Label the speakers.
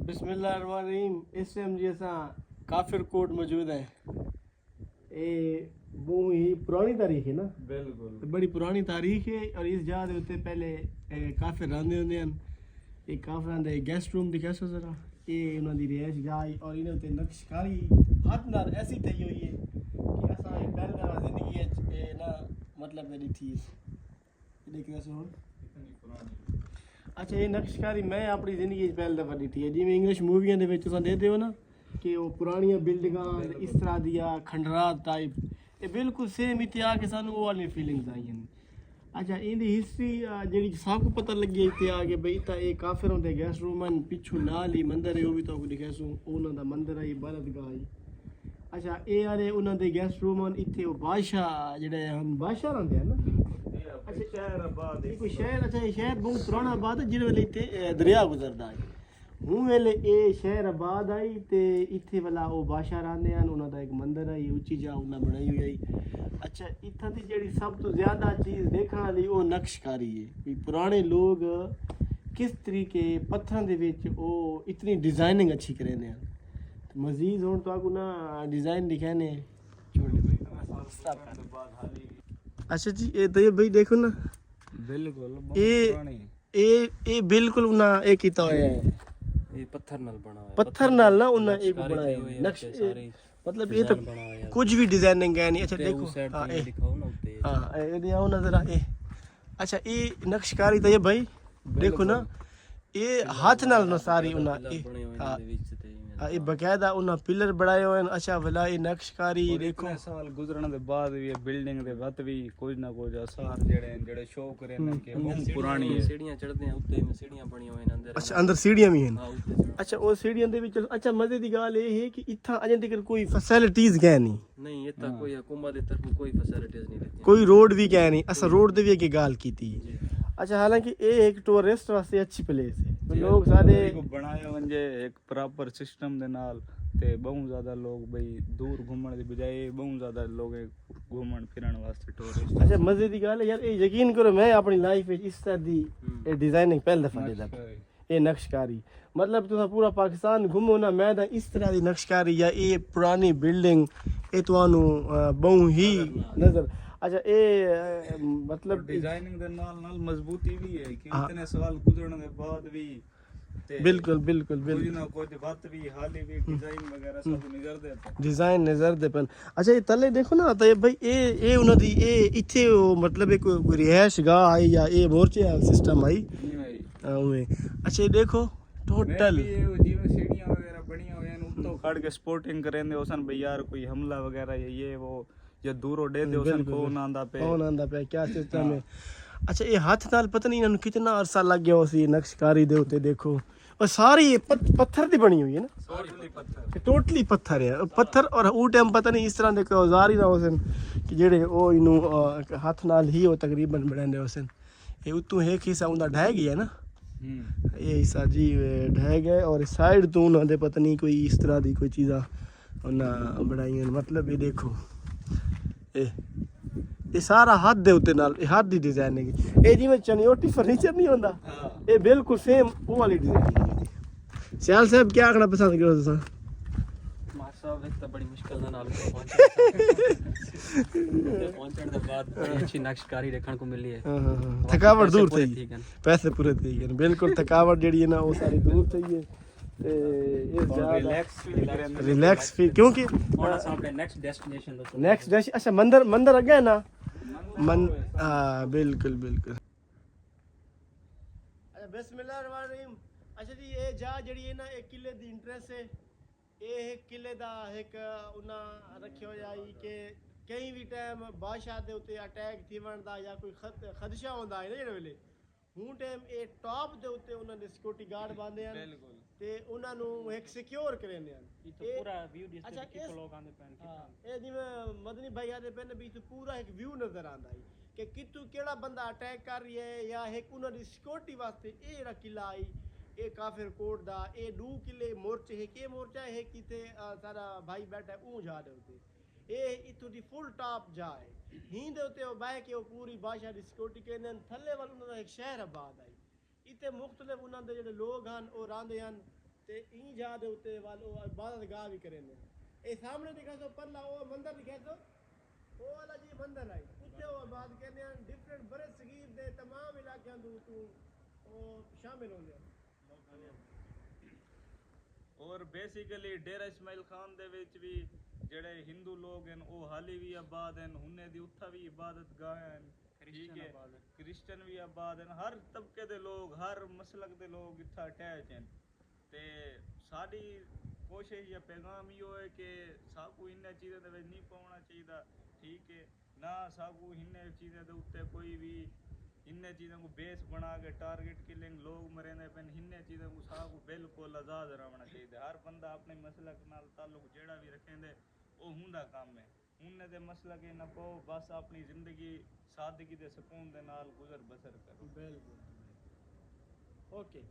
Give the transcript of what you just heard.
Speaker 1: बिस्मिल्लाहिर्रहमानिर्रहीम। इस टाइम जी असां काफिर कोट मौजूद है। ये बहुत ही पुरानी तारीख है ना, बिल्कुल बड़ी पुरानी तारीख है। और इस जगह के उत्ते पहले काफिर रहंदे होंदे हैं। ये काफिरां दे गेस्ट रूम दिखा सो जरा, ये उन्हां दी रिहाइश गाह और इन्हां उत्ते नक्शकारी हाथ नाल ऐसी थई हुई है कि असां ये पहले दफा जिंदगी च ना मतलब मेरी थी देखिए सो इतनी पुरानी। अच्छा, ये नक्शकारी मैं अपनी जिंदगी पहली दफ़ा दी है। जिमें इंग्लिश मूवियां दे विच तुसां देखदे हो ना कि वो पुरानियां बिल्डिंगां इस तरह दियां खंडरात टाइप, ये बिल्कुल सेम इत्थे आके सानू वो वाली फीलिंग्स आई। अच्छा, इंदी हिस्ट्री जेह्ड़ी सबको पता लगी इत्थे आके भाई इत्थै ये काफिर होंदे गेस्ट रूम न, पिच्छू नाल ही मंदिर है, वो भी तुहानू दिखासू उन्हां दा मंदिर है, इबादतगाह है। अच्छा, ये आरे उन्हां दे गेस्ट रूम न। इत्थे वो बादशाह जेह्ड़े हम बादशाह रहिंदे हैं ना। अच्छा, शहर आबाद है कोई शहर। अच्छा, ये शहर बहुत पुराना आबाद है जिस वेले इत्थे दरिया गुजरदा है। हूँ वेले ये शहर आबाद आई ते इत्थे वाला वो बादशाह रहिंदे हैं। उन्हां दा एक मंदिर है, उच्ची जा उन्हां बनाई हुई है। अच्छा, इत्थां दी जेह्ड़ी सब तो ज़्यादा चीज़ देखने वाली वो नक्शकारी है कि पुराने लोग किस तरीके पत्थरां दे विच वो इतनी डिज़ाइनिंग अच्छी करेंदे हैं। तो मजीद हुण तुहानू ना डिज़ाइन दिखाने। अच्छा जी, ये तो ये भाई देखो ना, बिल्कुल ये बिल्कुल ना एक कीता होया है।
Speaker 2: ये पत्थर नाल बना है,
Speaker 1: पत्थर नाल ना उन्ना एक बनाया है नक्श, मतलब ये तो कुछ भी डिजाइनिंग है नहीं। अच्छा देखो, हां ये दिखाओ ना उत्ते, हां ये दिखाओ ना जरा ये। अच्छा, ये नक्शकारी तो ये भाई देखो ना, ये हाथ नाल ना सारी उन्ना ये बकायदा उन्हें पिलर बनाए हुए हैं। अच्छा भला ये नक्शकारी देखो,
Speaker 3: साल गुजरने के बाद भी ये बिल्डिंग दे वत भी कुछ ना कुछ आसार जेड़े शो करे ने कि बहुत पुरानी है।
Speaker 2: सीढ़ियां चढ़दे हैं उत्ते में, सीढ़ियां बनी हुई हैं अंदर।
Speaker 1: अच्छा, अंदर सीढ़ियां भी हैं। अच्छा, वो सीढ़ियां दे विच अच्छा मजे दी गल ये है कि इत्थां अजें तक कोई फैसिलिटीज गै
Speaker 2: नहीं इत्थां कोई हुकूमत दी तरफ कोई फैसिलिटीज नहीं देती,
Speaker 1: कोई रोड भी गै नहीं। असा रोड दे भी अगे गल कीती। अच्छा, हालांकि ये एक टूरिस्ट वास्ते अच्छी प्लेस है। लोग सारे
Speaker 3: को बनाया वंजे एक प्रॉपर सिस्टम दे नाल ते बहुत ज्यादा लोग भाई दूर घूमने की बजाय बहुत ज्यादा लोग घूमन फिरन वास्ते टूरिस्ट।
Speaker 1: अच्छा, मजे दी गल है यार, ये यकीन करो मैं अपनी लाइफ में इस तरह दी ये डिजाइनिंग पहले दफा देखदा। ये नक्शकारी मतलब तुम पूरा पाकिस्तान घूमो ना, मैं तो इस तरह की नक्शकारी या ये पुरानी बिल्डिंग ये तुहानू बहुत ही नजर। अच्छा, ये मतलब
Speaker 3: डिजाइनिंग दे नाल मजबूती भी है कि इतने साल गुजरने के बाद भी
Speaker 1: बिल्कुल बिल्कुल
Speaker 3: कुछ ना कुछ बात भी हाली भी डिजाइन वगैरह सब नजर देता,
Speaker 1: डिजाइन नजर दे पन। अच्छा, ये तले देखो ना, तो ये भाई ये उन्हां दी ये इत्थे मतलब एक कोई रिहाइश गाह आई या ये मोर्चे सिस्टम आई उਵੇਂ। अच्छा, ये देखो टोटल
Speaker 3: जिवें सीढ़ियां वगैरह बनी हुई हैं उत्तों खड़ के स्पोर्टिंग करेंदे ओसन भाई यार कोई हमला वगैरह ये वो या दूरों दे दे ओसन कौन आंदा पे
Speaker 1: क्या सिस्टम है। अच्छा, ये हाथ नाल पता नहीं इन्होंने कितना अरसा लग गया उसी नक्शकारी दे उत्ते देखो। और सारी ये पत्थर दी बनी हुई है ना, टोटली पत्थर है। पत्थर और वो टाइम पता नहीं इस तरह के औजार ही ना होसन कि जेड़े वो इनू हाथ नाल ही वो तकरीबन बनाने होसन। ये उतों एक हिस्सा उनका ढह गया ना, ये हिस्सा जी ढह गए और साइड तो उन्होंने पता नहीं कोई इस तरह की कोई चीज़ा उन्हें बनाई। मतलब ये देखो, ये सारा हाथ दे उत्ते नाल हाथ दी डिजाइनिंग है। ये जिवें चनियोटी फर्नीचर नहीं होंदा, ये बिल्कुल सेम वो वाली डिजाइनिंग है। सियाल साहब क्या आखना पसंद करो तुसां?
Speaker 2: मार साहब एक तो बड़ी मुश्किल नाल पहुंचण दे बाद बड़ी अच्छी नक्शकारी देखने को मिली है।
Speaker 1: हां, थकावट दूर थी, पैसे पूरे थी गए बिल्कुल। थकावट जेड़ी है ना वो सारी दूर थी है ते इस ज्यादा रिलैक्स फील क्योंकि
Speaker 2: नेक्स्ट डेस्टिनेशन
Speaker 1: अच्छा मंदिर अगे है ना हाँ बिल्कुल बिल्कुल। अच्छा, बिस्मिल्लाहिर्रहमानिर्रहीम। अच्छा जी, ये जा जड़ी है ना एक किले दी इंटरेस्ट है। ये एक किले दा एक उन्ना रखे हो जाई कि कहीं भी टाइम बादशाह दे उत्ते अटैक थीवन दा या कोई खदशा होंदा है ना जेड़े वेले हूँ टाइम ये टॉप दे उत्ते उन्होंने सिक्योरिटी गार्ड बांधे हैं ते उन्हां नू एक सिक्योर करेंदे हैं। ये पूरा व्यू डिस्ट्रिक्ट कितने लोग आंदे पैन कितना ये जिवें मदनी भाई आदे पैन भी तो पूरा एक व्यू नजर आंदा है कि कितू केड़ा बंदा अटैक कर रही है या एक उन्हां दी सिक्योरिटी वास्ते ये जेड़ा किला आई ये काफिर कोट दा ये दो किले मोर्चे है के मोर्चा है किते सारा भाई बैठा है ऊं जा दे उत्ते ये इत्थों दी फुल टॉप जा है ही दे उत्ते ओ बैठ के पूरी बादशाह दी सिक्योरिटी कहंदे थल्ले वाल उन्हां दा एक शहर आबाद आई इत्थे मुख्तलिफ उन्हां दे जेड़े लोग हन ओ रांदे हन ते ई जा दे उत्ते वालो इबादत गाह भी करे ने ए सामने दिखा तो परला वो मंदिर दिखा तो वो वाला जी मंदिर है उत्ते वो बात कहने हैं डिफरेंट बड़े सगीर दे तमाम इलाकों तू वो शामिल हो गया
Speaker 3: और बेसिकली डेरा इस्माइल खान दे विच भी ਜਿਹੜੇ ਹਿੰਦੂ ਲੋਕ ਹਨ ਉਹ ਹਾਲੀ ਵੀ ਆਬਾਦ ਹਨ ਹੁਣੇ ਦੀ ਉੱਥਾ ਵੀ ਇਬਾਦਤ ਗਾਹ ਹਨ ਠੀਕ ਹੈ ਕ੍ਰਿਸਚਨ ਵੀ ਆਬਾਦ ਹਨ ਹਰ ਤਬਕੇ ਦੇ ਲੋਕ ਹਰ ਮਸਲਕ ਦੇ ਲੋਕ ਇੱਥੇ ਅਟੈਚ ਹਨ ਤੇ ਸਾਡੀ ਕੋਸ਼ਿਸ਼ ਜਾਂ ਪੈਗਾਮ ਇਹ ਹੈ ਕਿ ਸਾਕੂ ਇਹਨਾਂ ਚੀਜ਼ਾਂ ਦੇ ਵਿੱਚ ਨਹੀਂ ਪਾਉਣਾ ਚਾਹੀਦਾ ਠੀਕ ਹੈ ਨਾ ਸਾਕੂ ਇਹਨਾਂ ਚੀਜ਼ਾਂ ਦੇ ਉੱਤੇ ਕੋਈ ਵੀ इन्ने चीज़ों को बेस बना के टारगेट किलिंग लोग मरेंदे पे इन्ने चीज़ों को साकू बिल्कुल आज़ाद रहना चाहिए हर बंदा अपने मसलक नाल ताल्लुक जेड़ा भी रखेंदे वो हुंदा काम है उन्ने दे मसलक न को बस अपनी ज़िंदगी सादगी दे सुकून दे नाल गुजर बसर करो
Speaker 1: बिल्कुल ओके